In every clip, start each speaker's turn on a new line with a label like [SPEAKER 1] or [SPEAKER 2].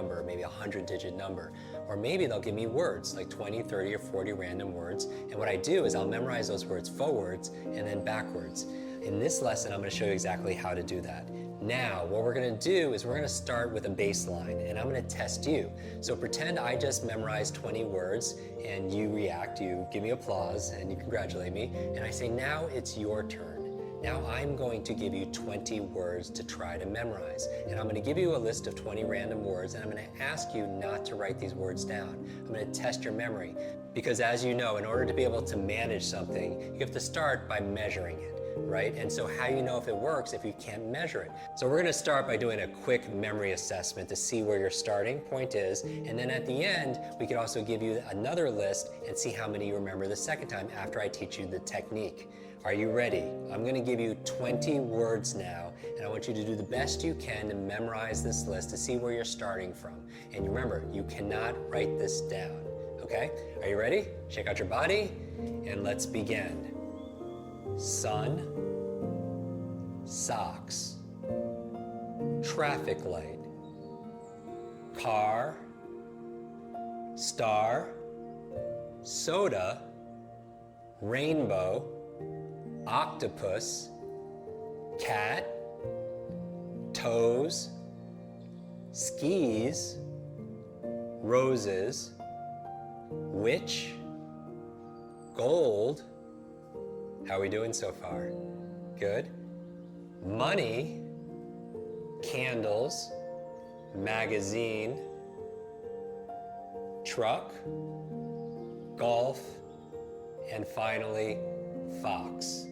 [SPEAKER 1] number, maybe a 100-digit number. Or maybe they'll give me words, like 20, 30, or 40 random words. And what I do is I'll memorize those words forwards and then backwards. In this lesson, I'm going to show you exactly how to do that. Now, what we're going to do is we're going to start with a baseline, and I'm going to test you. So pretend I just memorized 20 words, and you react, you give me applause, and you congratulate me, and I say, now it's your turn. Now I'm going to give you 20 words to try to memorize. And I'm going to give you a list of 20 random words, and I'm going to ask you not to write these words down. I'm going to test your memory. Because as you know, in order to be able to manage something, you have to start by measuring it, right? And so how do you know if it works if you can't measure it? So we're going to start by doing a quick memory assessment to see where your starting point is. And then at the end, we could also give you another list and see how many you remember the second time after I teach you the technique. Are you ready? I'm going to give you 20 words now, and I want you to do the best you can to memorize this list to see where you're starting from. And remember, you cannot write this down, okay? Are you ready? Shake out your body, and let's begin. Sun, socks, traffic light, car, star, soda, rainbow, octopus, cat, toes, skis, roses, witch, gold. How are we doing so far? Good. Money, candles, magazine, truck, golf, and finally, fox.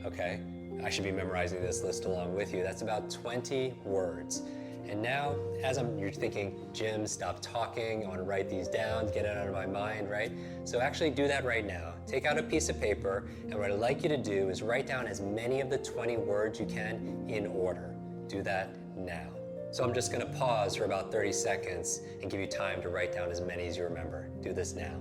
[SPEAKER 1] Okay? I should be memorizing this list along with you. That's about 20 words. And now, as you're thinking, Jim, stop talking, I want to write these down, get it out of my mind, right? So actually do that right now. Take out a piece of paper, and what I'd like you to do is write down as many of the 20 words you can in order. Do that now. So I'm just going to pause for about 30 seconds and give you time to write down as many as you remember. Do this now.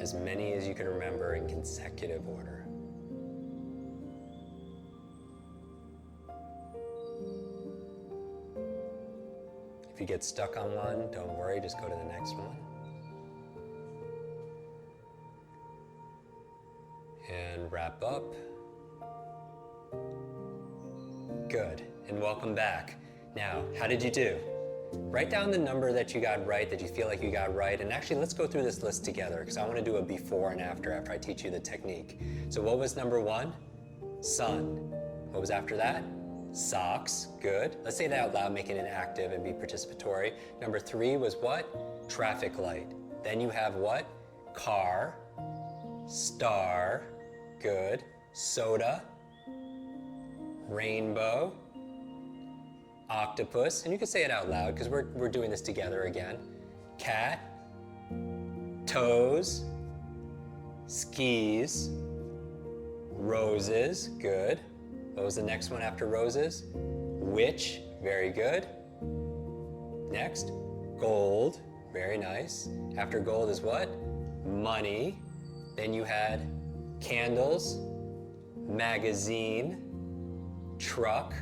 [SPEAKER 1] As many as you can remember in consecutive order. If you get stuck on one, don't worry, just go to the next one. And wrap up. Good, and welcome back. Now, how did you do? Write down the number that you got right, that you feel like you got right, and actually let's go through this list together because I want to do a before and after I teach you the technique. So what was number 1? Sun. What was after that? Socks. Good. Let's say that out loud, making it active and be participatory. Number 3 was what? Traffic light. Then you have what? Car. Star. Good. Soda. Rainbow. Octopus, and you can say it out loud because we're doing this together again. Cat, toes, skis, roses, good. What was the next one after roses? Witch, very good. Next, gold, very nice. After gold is what? Money. Then you had candles, magazine, truck.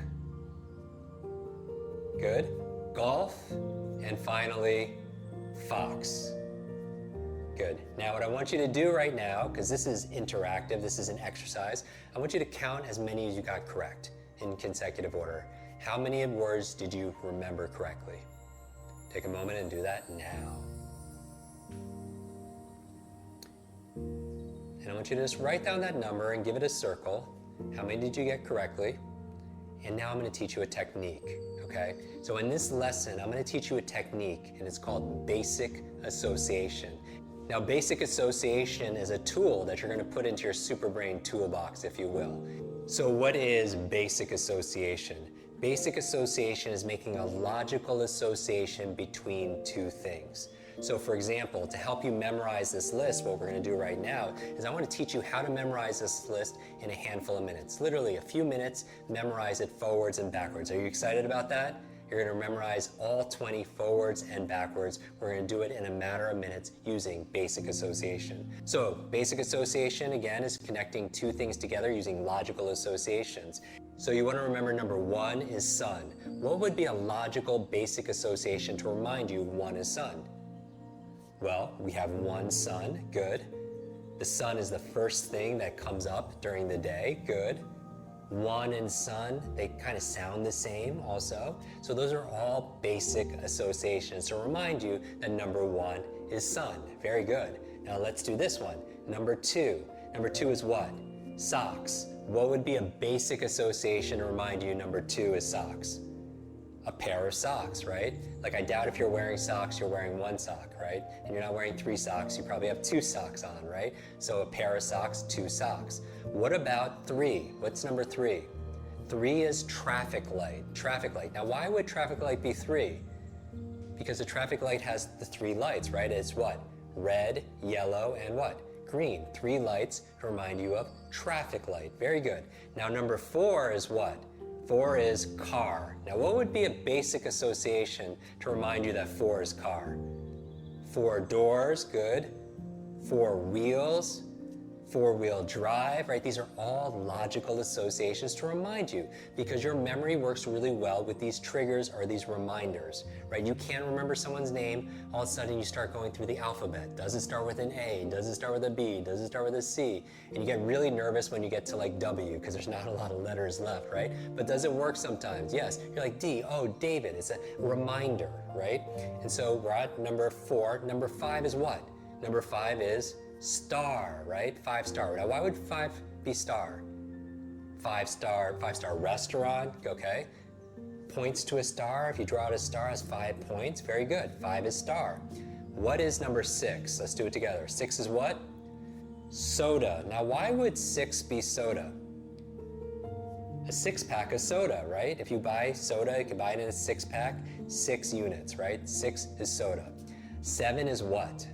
[SPEAKER 1] Good. Golf, and finally, fox. Good. Now what I want you to do right now, because this is interactive, this is an exercise, I want you to count as many as you got correct in consecutive order. How many words did you remember correctly? Take a moment and do that now. And I want you to just write down that number and give it a circle. How many did you get correctly? And now I'm going to teach you a technique, okay? So in this lesson, I'm going to teach you a technique, and it's called basic association. Now, basic association is a tool that you're going to put into your superbrain toolbox, if you will. So what is basic association? Basic association is making a logical association between two things. So for example, to help you memorize this list, what we're going to do right now is I want to teach you how to memorize this list in a handful of minutes. Literally a few minutes, memorize it forwards and backwards. Are you excited about that? You're going to memorize all 20 forwards and backwards. We're going to do it in a matter of minutes using basic association. So basic association, again, is connecting two things together using logical associations. So you want to remember number 1 is sun. What would be a logical basic association to remind you 1 is sun? Well, we have one sun, good. The sun is the first thing that comes up during the day, good. One and sun, they kind of sound the same also. So those are all basic associations to remind you that number 1 is sun. Very good. Now let's do this one. Number 2. Number 2 is what? Socks. What would be a basic association to remind you number 2 is socks? A pair of socks, right? Like I doubt if you're wearing socks, you're wearing 1 sock, right? And you're not wearing 3 socks, you probably have 2 socks on, right? So a pair of socks, 2 socks. What about 3? What's number 3? 3 is traffic light. Traffic light. Now why would traffic light be 3? Because the traffic light has the 3 lights, right? It's what? Red, yellow, and what? Green. 3 lights to remind you of traffic light. Very good. Now number 4 is what? 4 is car. Now what would be a basic association to remind you that 4 is car? 4 doors, good. 4 wheels, 4-wheel drive, right? These are all logical associations to remind you because your memory works really well with these triggers or these reminders, right? You can't remember someone's name, all of a sudden you start going through the alphabet. Does it start with an A? Does it start with a B? Does it start with a C? And you get really nervous when you get to like W because there's not a lot of letters left, right? But does it work sometimes? Yes. You're like D, oh, David. It's a reminder, right? And so we're at number 4. Number 5 is what? Number 5 is star, right? 5-star. Now, why would 5 be star? 5-star restaurant, okay? Points to a star. If you draw out a star, has 5 points. Very good. 5 is star. What is number 6? Let's do it together. 6 is what? Soda. Now, why would 6 be soda? A 6-pack of soda, right? If you buy soda, you can buy it in a 6-pack, 6 units, right? 6 is soda. 7 is what?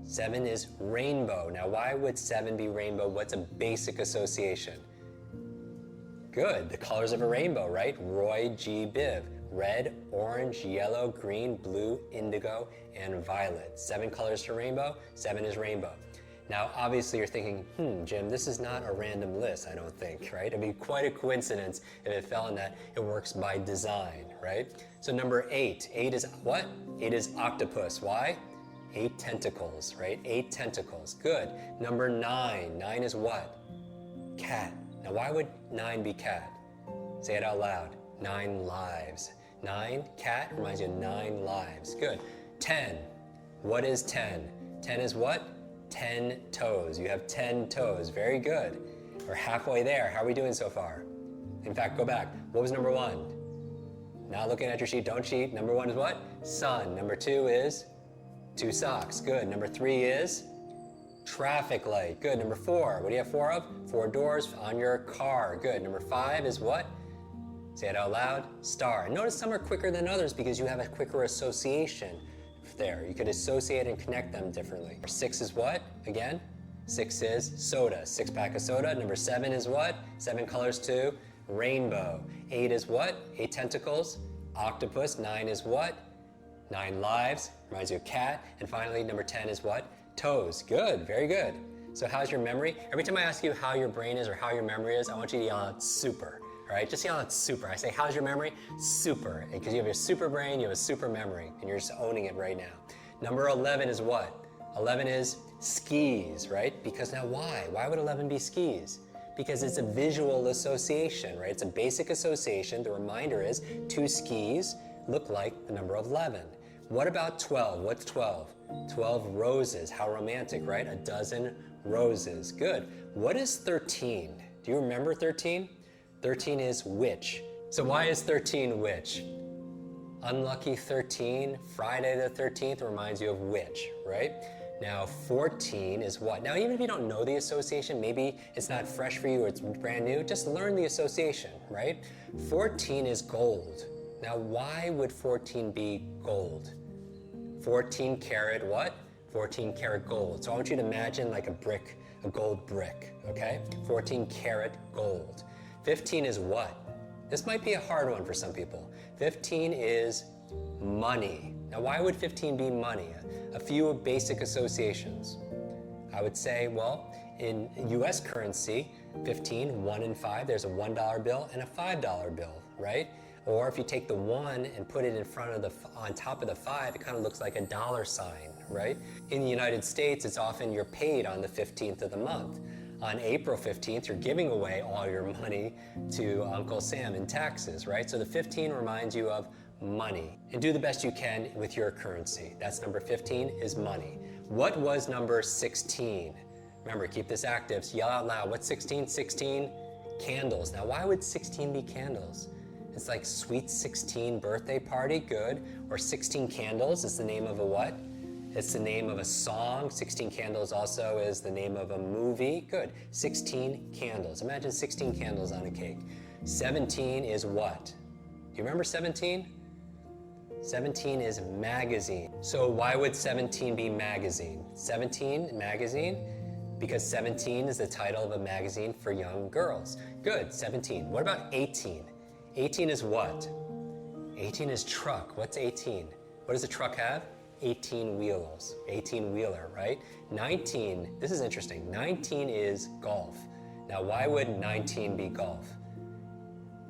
[SPEAKER 1] 7 is rainbow. Now, why would 7 be rainbow? What's a basic association? Good, the colors of a rainbow, right? Roy G. Biv. Red, orange, yellow, green, blue, indigo, and violet. 7 colors to rainbow, 7 is rainbow. Now, obviously you're thinking, Jim, this is not a random list, I don't think, right? It'd be quite a coincidence if it fell in that. It works by design, right? So number 8. 8 is what? 8 is octopus. Why? 8 tentacles, right? 8 tentacles. Good. Number 9. 9 is what? Cat. Now, why would 9 be cat? Say it out loud. 9 lives. 9, cat, reminds you of 9 lives. Good. 10. What is 10? 10 is what? 10 toes. You have 10 toes. Very good. We're halfway there. How are we doing so far? In fact, go back. What was number 1? Not looking at your sheet. Don't cheat. Number 1 is what? Sun. Number 2 is 2 socks. Good. Number 3 is traffic light. Good. Number 4. What do you have 4 of? 4 doors on your car. Good. Number 5 is what? Say it out loud. Star. Notice some are quicker than others because you have a quicker association there. You could associate and connect them differently. 6 is what? Again? 6 is soda. 6-pack of soda. Number 7 is what? 7 colors to rainbow. 8 is what? 8 tentacles. Octopus. 9 is what? 9 lives. Reminds you of cat. And finally, number 10 is what? Toes. Good. Very good. So how's your memory? Every time I ask you how your brain is or how your memory is, I want you to yell out super. All right, just yell out super. I say, how's your memory? Super. Because you have your super brain, you have a super memory, and you're just owning it right now. Number 11 is what? 11 is skis, right? Because now why? Why would 11 be skis? Because it's a visual association, right? It's a basic association. The reminder is 2 skis look like the number 11. What about 12? What's 12? 12 roses. How romantic, right? A dozen roses. Good. What is 13? Do you remember 13? 13 is witch. So why is 13 witch? Unlucky 13, Friday the 13th reminds you of witch, right? Now 14 is what? Now even if you don't know the association, maybe it's not fresh for you or it's brand new, just learn the association, right? 14 is gold. Now why would 14 be gold? 14 karat what? 14 karat gold. So I want you to imagine like a brick, a gold brick, okay? 14 karat gold. 15 is what? This might be a hard one for some people. 15 is money. Now, why would 15 be money? A few basic associations. I would say, well, in US currency, 15, 1 and 5, there's a $1 bill and a $5 bill, right? Or if you take the 1 and put it in front of on top of the 5, it kind of looks like a dollar sign, right? In the United States, it's often you're paid on the 15th of the month. On April 15th, you're giving away all your money to Uncle Sam in taxes, right? So the 15 reminds you of money. And do the best you can with your currency. That's number 15 is money. What was number 16? Remember, keep this active, so yell out loud. What's 16? 16 candles. Now, why would 16 be candles? It's like sweet 16 birthday party, good. Or 16 candles is the name of a what? It's the name of a song. 16 candles also is the name of a movie, good. 16 candles. Imagine 16 candles on a cake. 17 is what? Do you remember 17? 17 is magazine. So why would 17 be magazine? 17, magazine? Because 17 is the title of a magazine for young girls. Good, 17. What about 18? 18 is what? 18 is truck. What's 18? What does a truck have? 18 wheels, 18-wheeler, right? 19, this is interesting. 19 is golf. Now, why would 19 be golf?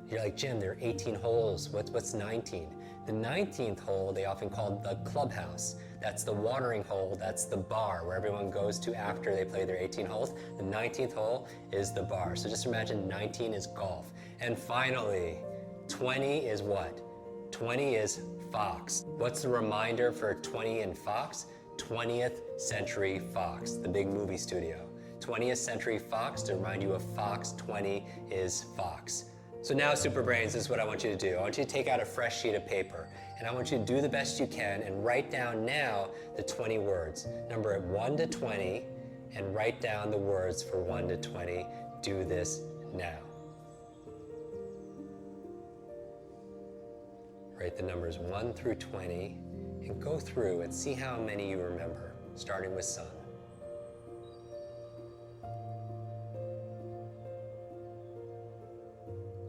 [SPEAKER 1] You're like, Jim, there are 18 holes. What's 19? The 19th hole, they often call the clubhouse. That's the watering hole, that's the bar where everyone goes to after they play their 18 holes. The 19th hole is the bar. So just imagine 19 is golf. And finally, 20 is what? 20 is Fox. What's the reminder for 20 and Fox? 20th Century Fox, the big movie studio. 20th Century Fox, to remind you of Fox, 20 is Fox. So now, Super Brains, this is what I want you to do. I want you to take out a fresh sheet of paper, and I want you to do the best you can and write down now the 20 words. Number 1 to 20, and write down the words for 1 to 20. Do this now. Write the numbers 1 through 20 and go through and see how many you remember, starting with sun.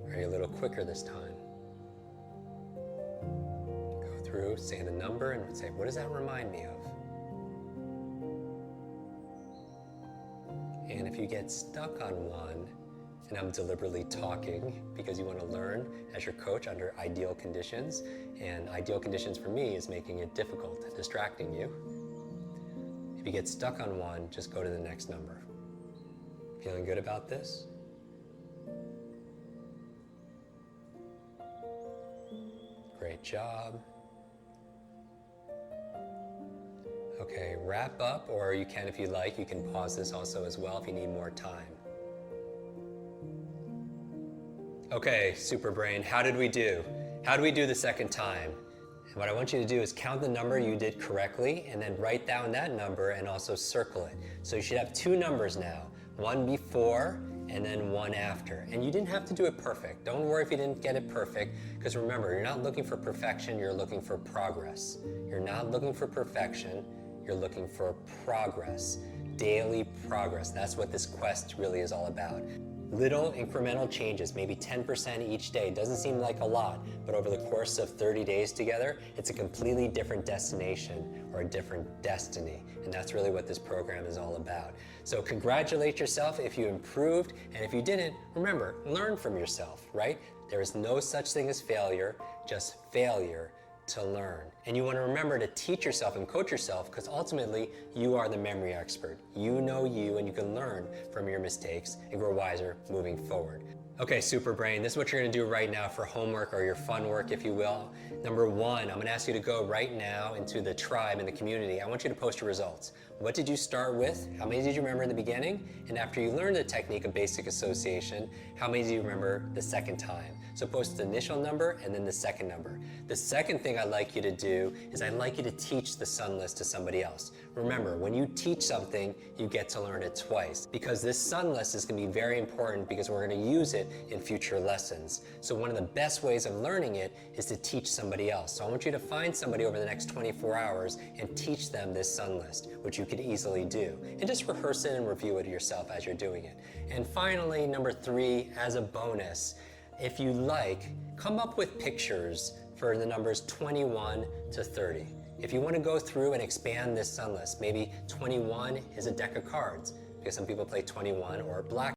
[SPEAKER 1] Are you a little quicker this time? Go through, say the number, and say, what does that remind me of? And if you get stuck on one, and I'm deliberately talking because you want to learn as your coach under ideal conditions, and ideal conditions for me is making it difficult, distracting you. If you get stuck on one, just go to the next number. Feeling good about this? Great job. Okay, wrap up, or you can, if you like, you can pause this also as well if you need more time. Okay, Super Brain, how did we do? How do we do the second time? And what I want you to do is count the number you did correctly and then write down that number and also circle it. So you should have 2 numbers now, one before and then one after. And you didn't have to do it perfect. Don't worry if you didn't get it perfect, because remember, you're not looking for perfection, you're looking for progress. You're not looking for perfection, you're looking for progress, daily progress. That's what this quest really is all about. Little incremental changes, maybe 10% each day. Doesn't seem like a lot, but over the course of 30 days together, it's a completely different destination or a different destiny. And that's really what this program is all about. So congratulate yourself if you improved, and if you didn't, remember, learn from yourself, right? There is no such thing as failure, just failure to learn. And you want to remember to teach yourself and coach yourself, because ultimately you are the memory expert. You know you, and you can learn from your mistakes and grow wiser moving forward. Okay, Super Brain, this is what you're going to do right now for homework, or your fun work, if you will. Number 1, I'm going to ask you to go right now into the tribe and the community. I want you to post your results. What did you start with? How many did you remember in the beginning? And after you learned the technique of basic association, how many do you remember the second time? So post the initial number and then the second number. The second thing I'd like you to do is I'd like you to teach the sun list to somebody else. Remember, when you teach something, you get to learn it twice, because this sun list is going to be very important, because we're going to use it in future lessons. So one of the best ways of learning it is to teach somebody else. So I want you to find somebody over the next 24 hours and teach them this sun list, which you could easily do. And just rehearse it and review it yourself as you're doing it. And finally, number 3, as a bonus, if you like, come up with pictures for the numbers 21 to 30. If you want to go through and expand this sun list, maybe 21 is a deck of cards, because some people play 21 or black.